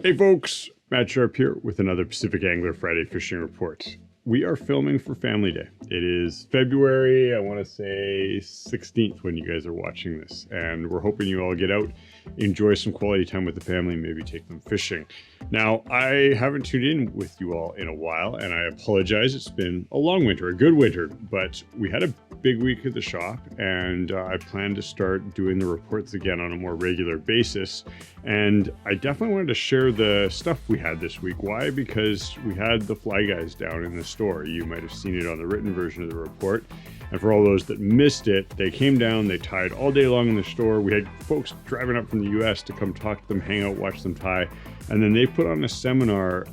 Hey folks, Matt Sharp here with another Pacific Angler Friday fishing report. We are filming for Family Day. It is February, I want to say 16th when you guys are watching this, and we're hoping you all get out, enjoy some quality time with the family, maybe take them fishing. Now, I haven't tuned in with you all in a while, and I apologize. It's been a long winter, a good winter, but we had a big week at the shop, and I plan to start doing the reports again on a more regular basis. And I definitely wanted to share the stuff we had this week. Why? Because we had the fly guys down in the store. You might have seen it on the written version of the report. And for all those that missed it, they came down, they tied all day long in the store. We had folks driving up from the US to come talk to them, hang out, watch them tie. And then they put on a seminar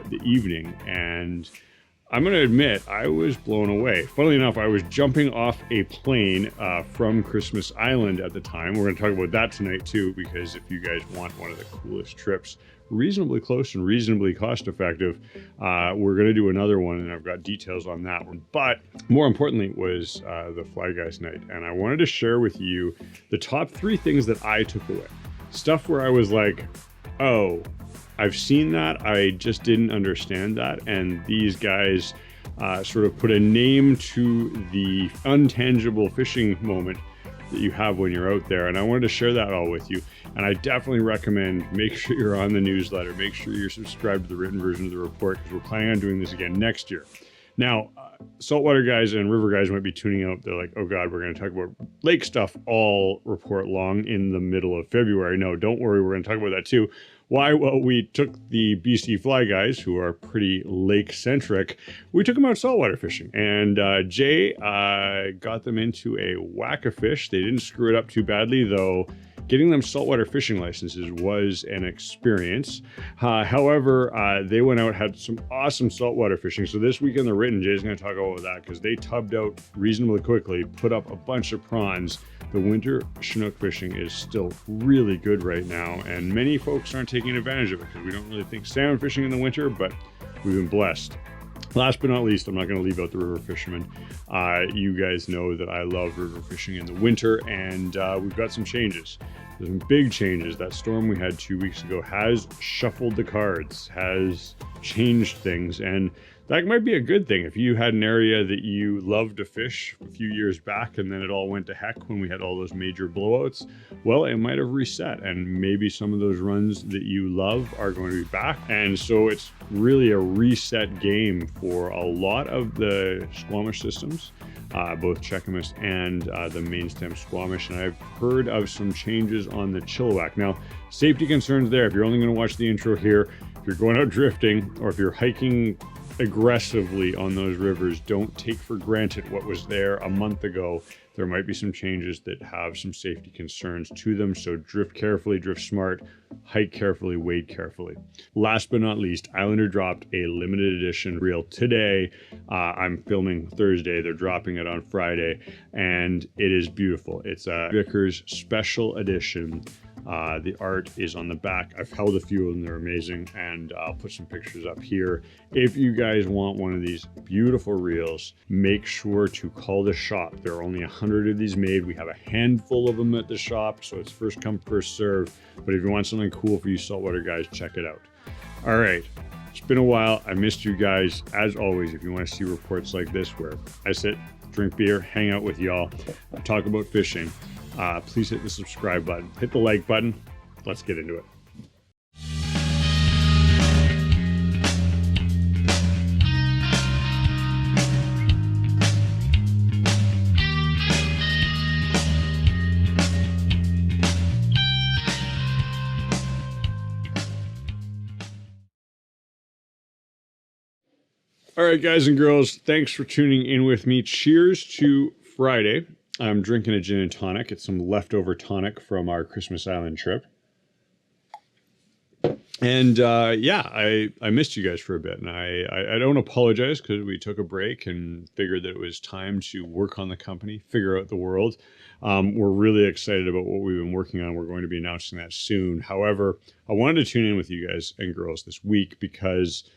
the evening, and I'm going to admit, I was blown away. Funnily enough, I was jumping off a plane from Christmas Island at the time. We're going to talk about that tonight too, because if you guys want one of the coolest trips, reasonably close and reasonably cost effective, we're going to do another one, and I've got details on that one. But more importantly was the Fly Guys night, and I wanted to share with you the top 3 things that I took away. Stuff where I was like, oh, I've seen that, I just didn't understand that, and these guys sort of put a name to the untangible fishing moment that you have when you're out there, and I wanted to share that all with you. And I definitely recommend make sure you're on the newsletter, make sure you're subscribed to the written version of the report, because we're planning on doing this again next year. Now, saltwater guys and river guys might be tuning out. They're like, oh God, we're going to talk about lake stuff all report long in the middle of February. No, don't worry, we're going to talk about that too. Why? Well, we took the BC Fly guys, who are pretty lake-centric, we took them out saltwater fishing. And Jay got them into a whack of fish. They didn't screw it up too badly, though. Getting them saltwater fishing licenses was an experience. However, they went out, had some awesome saltwater fishing. So this week in the written, Jay's going to talk about that, because they tubbed out reasonably quickly, put up a bunch of prawns. The winter Chinook fishing is still really good right now, and many folks aren't taking advantage of it because we don't really think salmon fishing in the winter, but we've been blessed. Last but not least, I'm not going to leave out the river fishermen. You guys know that I love river fishing in the winter, and we've got some changes. There's some big changes. That storm we had 2 weeks ago has shuffled the cards, has changed things, and that might be a good thing. If you had an area that you loved to fish a few years back and then it all went to heck when we had all those major blowouts, well, it might have reset, and maybe some of those runs that you love are going to be back. And so it's really a reset game for a lot of the Squamish systems, both Cheakamus and the main stem Squamish. And I've heard of some changes on the Chilliwack. Now, safety concerns there. If you're only going to watch the intro here, if you're going out drifting, or if you're hiking aggressively on those rivers, don't take for granted what was there a month ago. There might be some changes that have some safety concerns to them, so drift carefully, drift smart, hike carefully, wade carefully. Last but not least, Islander dropped a limited edition reel today. I'm filming Thursday, they're dropping it on Friday, and it is beautiful. It's a Vickers special edition. The art is on the back. I've held a few of them, they're amazing, and I'll put some pictures up here. If you guys want one of these beautiful reels, make sure to call the shop. There are only 100 of these made. We have a handful of them at the shop, so it's first come, first serve. But if you want something cool for you saltwater guys, check it out. All right, it's been a while. I missed you guys. As always, if you want to see reports like this where I sit, drink beer, hang out with y'all, talk about fishing, please hit the subscribe button, hit the like button. Let's get into it. All right, guys and girls, thanks for tuning in with me. Cheers to Friday. I'm drinking a gin and tonic. It's some leftover tonic from our Christmas Island trip. And yeah, I missed you guys for a bit, and I don't apologize, because we took a break and figured that it was time to work on the company, figure out the world. We're really excited about what we've been working on. We're going to be announcing that soon. However, I wanted to tune in with you guys and girls this week because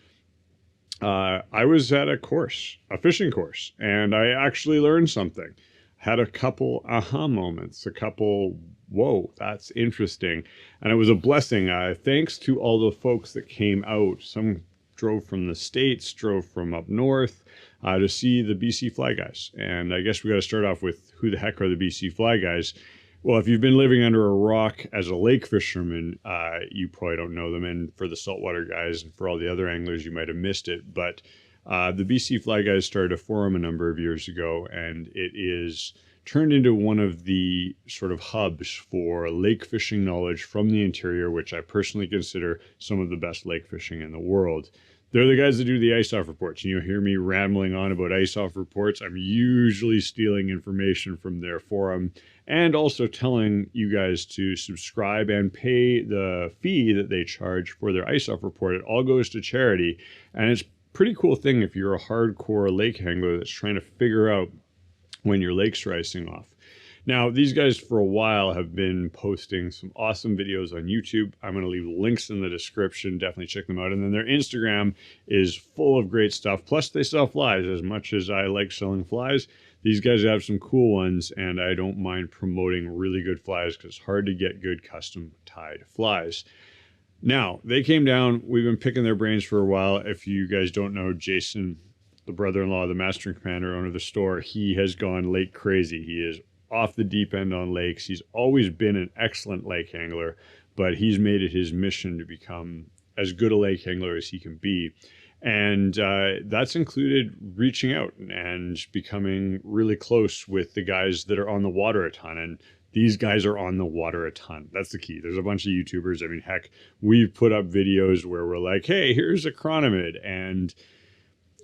I was at a course, a fishing course, and I actually learned something. Had a couple aha moments, a couple, whoa, that's interesting. And it was a blessing. Thanks to all the folks that came out. Some drove from the States, drove from up north to see the BC Fly Guys. And I guess we got to start off with who the heck are the BC Fly Guys? Well, if you've been living under a rock as a lake fisherman, you probably don't know them. And for the saltwater guys and for all the other anglers, you might have missed it. But the BC Fly Guys started a forum a number of years ago, and it is turned into one of the sort of hubs for lake fishing knowledge from the interior, which I personally consider some of the best lake fishing in the world. They're the guys that do the ice-off reports. You'll hear me rambling on about ice-off reports. I'm usually stealing information from their forum and also telling you guys to subscribe and pay the fee that they charge for their ice-off report. It all goes to charity, and it's a pretty cool thing if you're a hardcore lake angler that's trying to figure out when your lakes are icing off. Now, these guys for a while have been posting some awesome videos on YouTube. I'm going to leave links in the description. Definitely check them out. And then their Instagram is full of great stuff. Plus, they sell flies. As much as I like selling flies, these guys have some cool ones, and I don't mind promoting really good flies because it's hard to get good custom tied flies. Now, they came down. We've been picking their brains for a while. If you guys don't know, Jason, the brother-in-law of the Mastering Commander, owner of the store, he has gone lake crazy. He is off the deep end on lakes. He's always been an excellent lake angler, but he's made it his mission to become as good a lake angler as he can be. And that's included reaching out and becoming really close with the guys that are on the water a ton. And these guys are on the water a ton. That's the key. There's a bunch of YouTubers. I mean, heck, we've put up videos where we're like, hey, here's a chronomite. And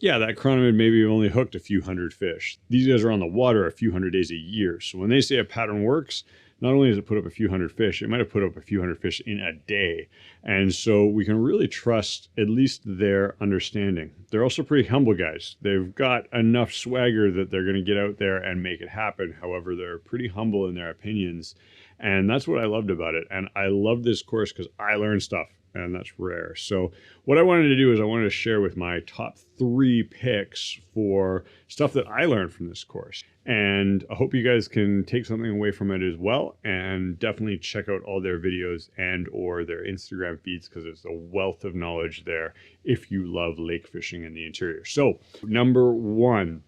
yeah, that chronomite maybe only hooked a few hundred fish. These guys are on the water a few hundred days a year. So when they say a pattern works, not only does it put up a few hundred fish, it might have put up a few hundred fish in a day. And so we can really trust at least their understanding. They're also pretty humble guys. They've got enough swagger that they're going to get out there and make it happen. However, they're pretty humble in their opinions. And that's what I loved about it. And I love this course because I learned stuff. And that's rare. So what I wanted to do is I wanted to share with my top 3 picks for stuff that I learned from this course. And I hope you guys can take something away from it as well. And definitely check out all their videos and or their Instagram feeds because it's a wealth of knowledge there if you love lake fishing in the interior. So number 1,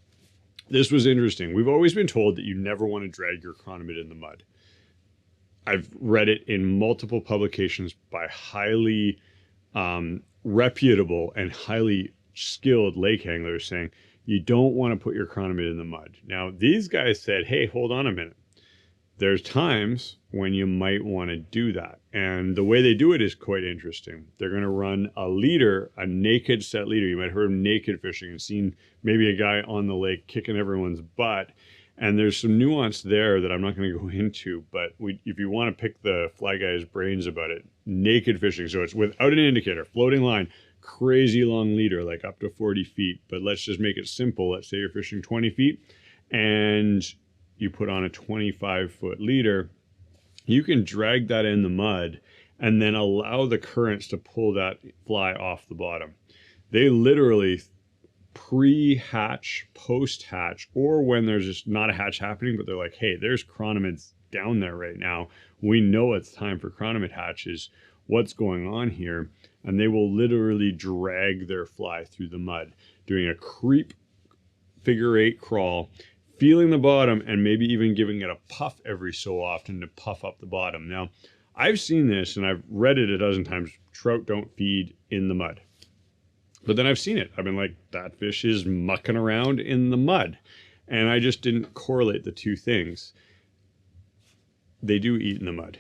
this was interesting. We've always been told that you never want to drag your chronomite in the mud. I've read it in multiple publications by highly reputable and highly skilled lake anglers saying you don't want to put your chronomite in the mud. Now, these guys said, hey, hold on a minute. There's times when you might want to do that. And the way they do it is quite interesting. They're going to run a leader, a naked set leader. You might have heard of naked fishing and seen maybe a guy on the lake kicking everyone's butt. And there's some nuance there that I'm not going to go into, but if you want to pick the fly guy's brains about it, naked fishing, so it's without an indicator, floating line, crazy long leader, like up to 40 feet. But let's just make it simple. Let's say you're fishing 20 feet and you put on a 25-foot leader. You can drag that in the mud and then allow the currents to pull that fly off the bottom. They literally pre-hatch, post-hatch, or when there's just not a hatch happening, but they're like, hey, there's chronomites down there right now. We know it's time for chronomite hatches. What's going on here? And they will literally drag their fly through the mud, doing a creep figure 8 crawl, feeling the bottom, and maybe even giving it a puff every so often to puff up the bottom. Now, I've seen this, and I've read it a dozen times. Trout don't feed in the mud. But then I've seen it. I've been like, that fish is mucking around in the mud. And I just didn't correlate the two things. They do eat in the mud.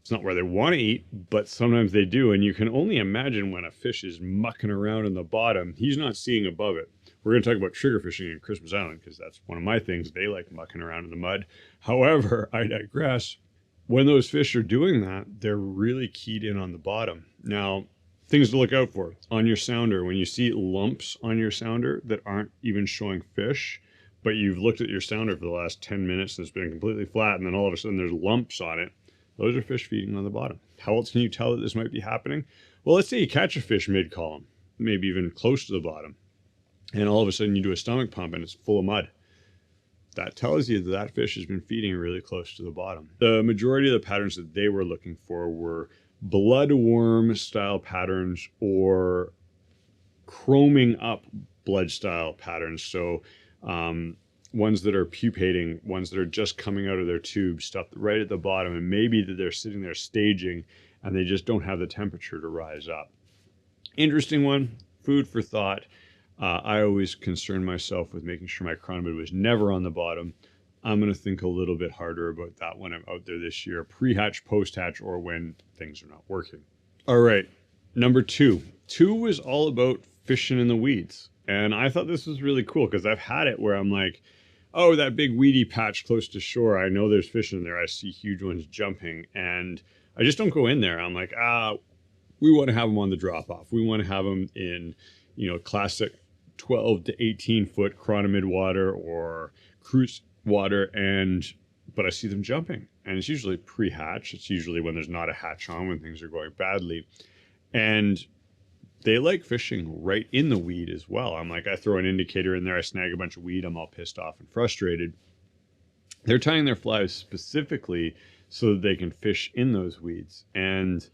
It's not where they want to eat, but sometimes they do. And you can only imagine when a fish is mucking around in the bottom, he's not seeing above it. We're going to talk about trigger fishing in Christmas Island because that's one of my things. They like mucking around in the mud. However, I digress. When those fish are doing that, they're really keyed in on the bottom. Now, things to look out for on your sounder. When you see lumps on your sounder that aren't even showing fish, but you've looked at your sounder for the last 10 minutes and it's been completely flat, and then all of a sudden there's lumps on it, those are fish feeding on the bottom. How else can you tell that this might be happening? Well, let's say you catch a fish mid-column, maybe even close to the bottom, and all of a sudden you do a stomach pump and it's full of mud. that tells you that that fish has been feeding really close to the bottom. The majority of the patterns that they were looking for were bloodworm style patterns or chroming up blood style patterns. So ones that are pupating, ones that are just coming out of their tube, stuff right at the bottom, and maybe that they're sitting there staging and they just don't have the temperature to rise up. Interesting one, food for thought. I always concern myself with making sure my chronomite was never on the bottom. I'm going to think a little bit harder about that when I'm out there this year, pre-hatch, post-hatch, or when things are not working. All right, number 2. 2 was all about fishing in the weeds. And I thought this was really cool because I've had it where I'm like, oh, that big weedy patch close to shore, I know there's fish in there. I see huge ones jumping, and I just don't go in there. I'm like, we want to have them on the drop off. We want to have them in, classic 12 to 18 foot chronomid water or cruise water, but I see them jumping, and it's usually pre-hatch. It's usually when there's not a hatch on, when things are going badly, and they like fishing right in the weed as well. I'm like, I throw an indicator in there, I snag a bunch of weed, I'm all pissed off and frustrated. They're tying their flies specifically so that they can fish in those weeds. And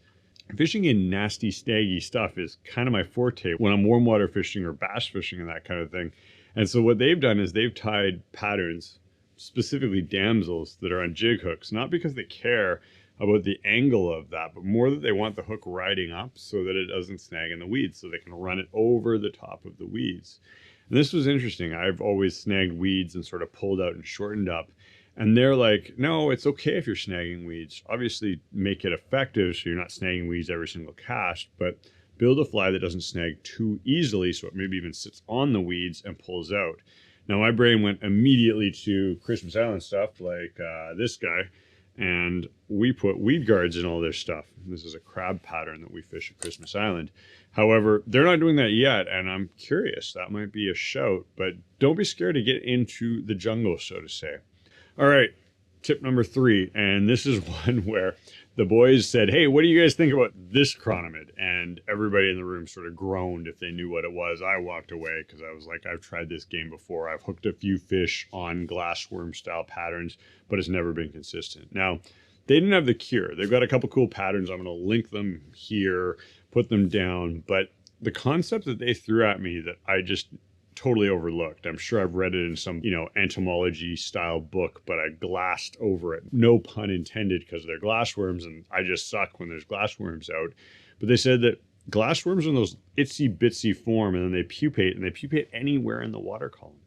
fishing in nasty, snaggy stuff is kind of my forte when I'm warm water fishing or bass fishing and that kind of thing. And so what they've done is they've tied patterns, specifically damsels, that are on jig hooks, not because they care about the angle of that, but more that they want the hook riding up so that it doesn't snag in the weeds, so they can run it over the top of the weeds. And this was interesting. I've always snagged weeds and sort of pulled out and shortened up. And they're like, no, it's okay if you're snagging weeds. Obviously, make it effective so you're not snagging weeds every single cast, but build a fly that doesn't snag too easily so it maybe even sits on the weeds and pulls out. Now, my brain went immediately to Christmas Island stuff like this guy, and we put weed guards in all this stuff. This is a crab pattern that we fish at Christmas Island. However, they're not doing that yet, and I'm curious. That might be a shout, but don't be scared to get into the jungle, so to say. All right, tip number 3, and this is one where the boys said, hey, what do you guys think about this chronomid? And everybody in the room sort of groaned if they knew what it was. I walked away because I was like, I've tried this game before. I've hooked a few fish on glassworm style patterns, but it's never been consistent. Now, they didn't have the cure. They've got a couple cool patterns. I'm going to link them here, put them down. But the concept that they threw at me that I just totally overlooked. I'm sure I've read it in some, entomology style book, but I glassed over it. No pun intended, because they're glassworms and I just suck when there's glassworms out. But they said that glassworms are in those itsy bitsy form, and then they pupate anywhere in the water column.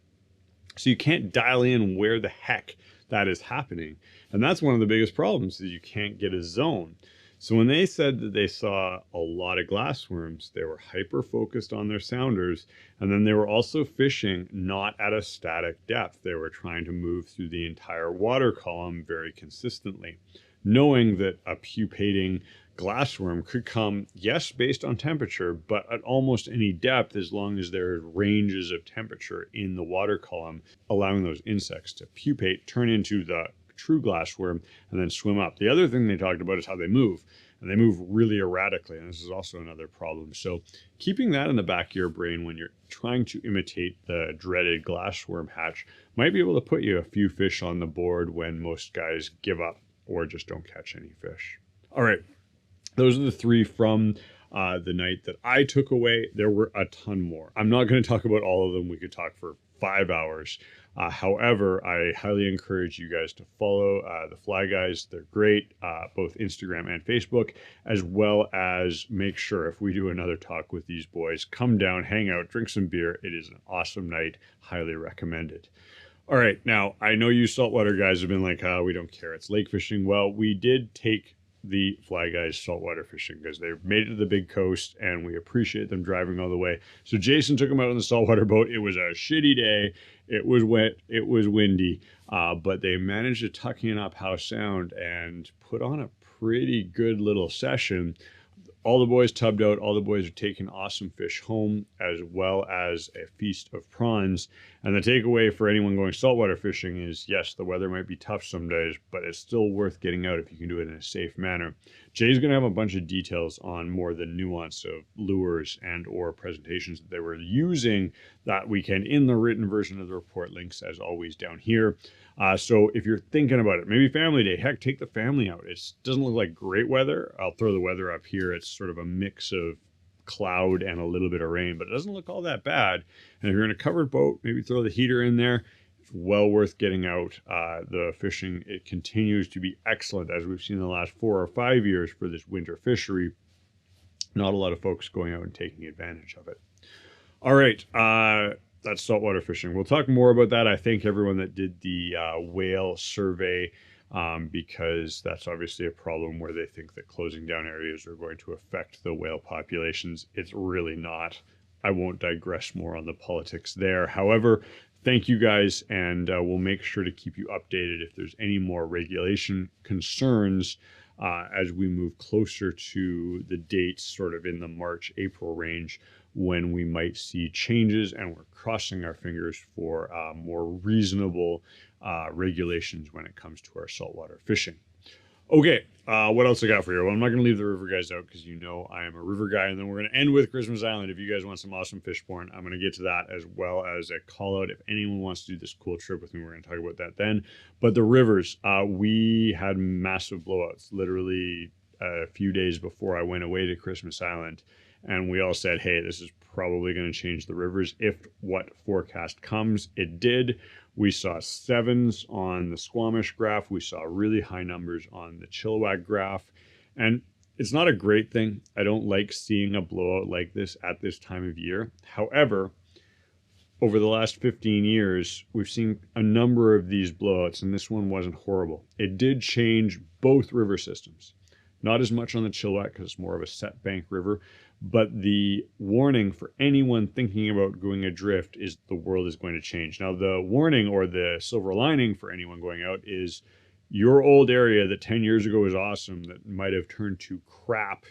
So you can't dial in where the heck that is happening. And that's one of the biggest problems, is you can't get a zone. So when they said that they saw a lot of glassworms, they were hyper focused on their sounders, and then they were also fishing not at a static depth. They were trying to move through the entire water column very consistently, knowing that a pupating glassworm could come, yes, based on temperature, but at almost any depth, as long as there are ranges of temperature in the water column, allowing those insects to pupate, turn into the true glassworm, and then swim up. The other thing they talked about is how they move, and they move really erratically, and this is also another problem. So keeping that in the back of your brain when you're trying to imitate the dreaded glassworm hatch might be able to put you a few fish on the board when most guys give up or just don't catch any fish. All right, those are the 3 from the night that I took away. There were a ton more. I'm not going to talk about all of them. We could talk for 5 hours. However, I highly encourage you guys to follow the Fly Guys. They're great, both Instagram and Facebook, as well as make sure if we do another talk with these boys, come down, hang out, drink some beer. It is an awesome night. Highly recommend it. All right. Now, I know you saltwater guys have been like, we don't care. It's lake fishing. Well, we did take the Fly Guys saltwater fishing because they made it to the big coast, and we appreciate them driving all the way. So Jason took them out on the saltwater boat. It was a shitty day. It was wet. It was windy, but they managed to tuck in up Howe Sound and put on a pretty good little session. All the boys tubbed out. All the boys are taking awesome fish home, as well as a feast of prawns. And the takeaway for anyone going saltwater fishing is, yes, the weather might be tough some days, but it's still worth getting out if you can do it in a safe manner. Jay's going to have a bunch of details on more the nuance of lures and or presentations that they were using that weekend in the written version of the report. Links, as always, down here. So if you're thinking about it, maybe family day, heck, take the family out. It doesn't look like great weather. I'll throw the weather up here. It's sort of a mix of cloud and a little bit of rain, but it doesn't look all that bad. And if you're in a covered boat, maybe throw the heater in there. It's well worth getting out. The fishing, it continues to be excellent, as we've seen in the last 4 or 5 years for this winter fishery. Not a lot of folks going out and taking advantage of it. All right, that's saltwater fishing. We'll talk more about that. I thank everyone that did the whale survey, because that's obviously a problem where they think that closing down areas are going to affect the whale populations. It's really not. I won't digress more on the politics there. However, thank you guys, and we'll make sure to keep you updated if there's any more regulation concerns as we move closer to the dates sort of in the March-April range, when we might see changes, and we're crossing our fingers for more reasonable regulations when it comes to our saltwater fishing. Okay, what else I got for you? Well, I'm not going to leave the river guys out because you know I am a river guy, and then we're going to end with Christmas Island. If you guys want some awesome fish porn, I'm going to get to that, as well as a call out if anyone wants to do this cool trip with me. We're going to talk about that then. But the rivers, we had massive blowouts literally a few days before I went away to Christmas Island, and we all said, hey, this is probably going to change the rivers if what forecast comes. It did. We saw 7s on the Squamish graph. We saw really high numbers on the Chilliwack graph. And it's not a great thing. I don't like seeing a blowout like this at this time of year. However, over the last 15 years, we've seen a number of these blowouts, and this one wasn't horrible. It did change both river systems. Not as much on the Chilliwack because it's more of a set bank river, but the warning for anyone thinking about going adrift is the world is going to change. Now, the warning or the silver lining for anyone going out is your old area that 10 years ago was awesome, that might have turned to crap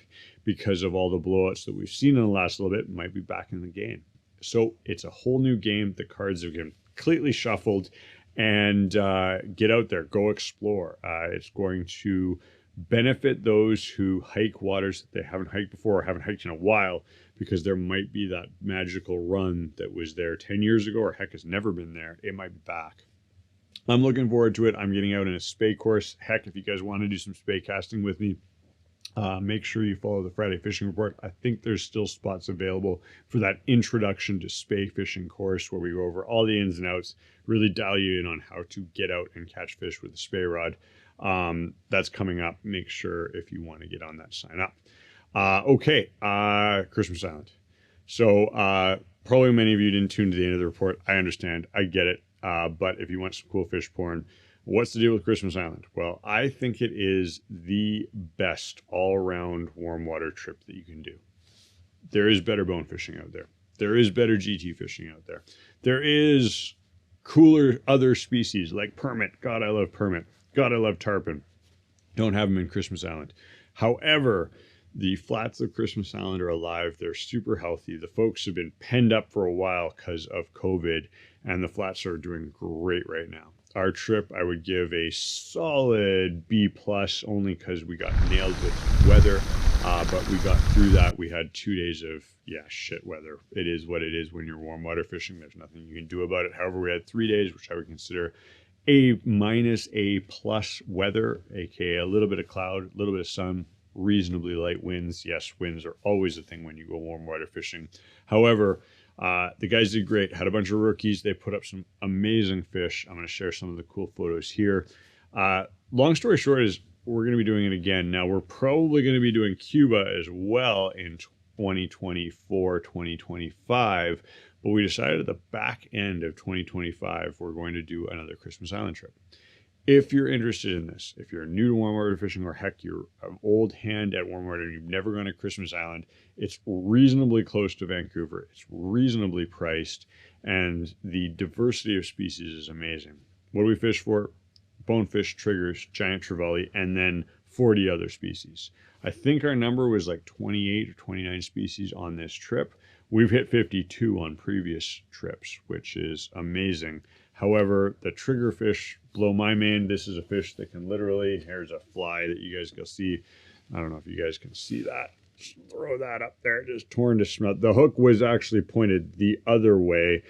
because of all the blowouts that we've seen in the last little bit, might be back in the game. So it's a whole new game. The cards have been completely shuffled, and get out there, go explore. It's going to benefit those who hike waters that they haven't hiked before or haven't hiked in a while, because there might be that magical run that was there 10 years ago, or heck, has never been there. It might be back. I'm looking forward to it. I'm getting out in a spey course. Heck, if you guys want to do some spey casting with me, make sure you follow the Friday Fishing Report. I think there's still spots available for that introduction to spey fishing course, where we go over all the ins and outs, really dial you in on how to get out and catch fish with a spey rod. That's coming up. Make sure if you want to get on that, sign up. Okay, Christmas Island. So probably many of you didn't tune to the end of the report. I understand. I get it. But if you want some cool fish porn, what's the deal with Christmas Island? Well, I think it is the best all-around warm water trip that you can do. There is better bone fishing out there. There is better GT fishing out there. There is cooler other species like permit. God, I love permit. God, I love tarpon. Don't have them in Christmas Island. However, the flats of Christmas Island are alive. They're super healthy. The folks have been penned up for a while because of COVID, and the flats are doing great right now. Our trip, I would give a solid B+, only because we got nailed with weather, but we got through that. We had 2 days of, shit weather. It is what it is when you're warm water fishing. There's nothing you can do about it. However, we had 3 days, which I would consider A-, A+ weather, aka a little bit of cloud, a little bit of sun, reasonably light winds. Yes, winds are always a thing when you go warm water fishing. However, the guys did great. Had a bunch of rookies. They put up some amazing fish. I'm going to share some of the cool photos here. Long story short is we're going to be doing it again. Now, we're probably going to be doing Cuba as well in 2024, 2025. But we decided at the back end of 2025, we're going to do another Christmas Island trip. If you're interested in this, if you're new to warm water fishing, or heck, you're an old hand at warm water and you've never gone to Christmas Island, it's reasonably close to Vancouver. It's reasonably priced, and the diversity of species is amazing. What do we fish for? Bonefish, triggers, giant trevally, and then 40 other species. I think our number was like 28 or 29 species on this trip. We've hit 52 on previous trips, which is amazing. However, the triggerfish blow my mind. This is a fish that can literally, here's a fly that you guys can see. I don't know if you guys can see that. Just throw that up there, just torn to shreds. The hook was actually pointed the other way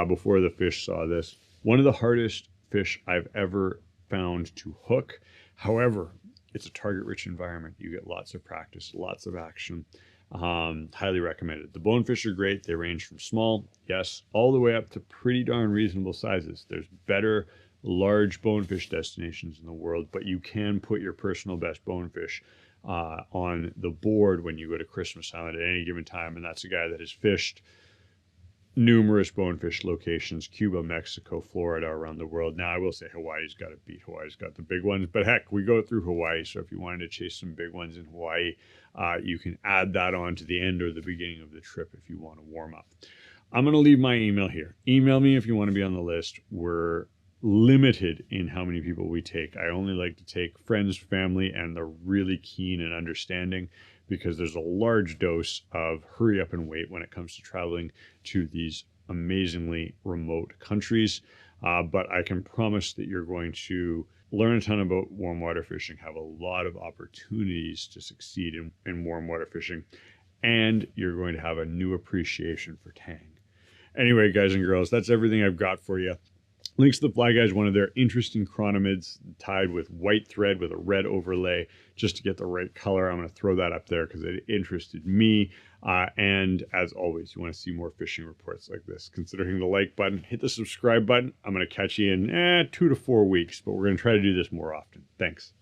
before the fish saw this. One of the hardest fish I've ever found to hook. However, it's a target-rich environment. You get lots of practice, lots of action. Highly recommended. The bonefish are great. They range from small, yes, all the way up to pretty darn reasonable sizes. There's better large bonefish destinations in the world, but you can put your personal best bonefish on the board when you go to Christmas Island at any given time, and that's a guy that has fished numerous bonefish locations, Cuba, Mexico, Florida, around the world. Now, I will say Hawaii's got to beat. Hawaii's got the big ones, but heck, we go through Hawaii, so if you wanted to chase some big ones in Hawaii, you can add that on to the end or the beginning of the trip if you want to warm up. I'm going to leave my email here. Email me if you want to be on the list. We're limited in how many people we take. I only like to take friends, family, and they're really keen and understanding, because there's a large dose of hurry up and wait when it comes to traveling to these amazingly remote countries. But I can promise that you're going to learn a ton about warm water fishing, have a lot of opportunities to succeed in warm water fishing, and you're going to have a new appreciation for tang. Anyway, guys and girls, that's everything I've got for you. Links to the Fly Guys, one of their interesting chronomids tied with white thread with a red overlay just to get the right color. I'm going to throw that up there because it interested me. And as always, you want to see more fishing reports like this, consider hitting the like button, hit the subscribe button. I'm going to catch you in 2 to 4 weeks, but we're going to try to do this more often. Thanks.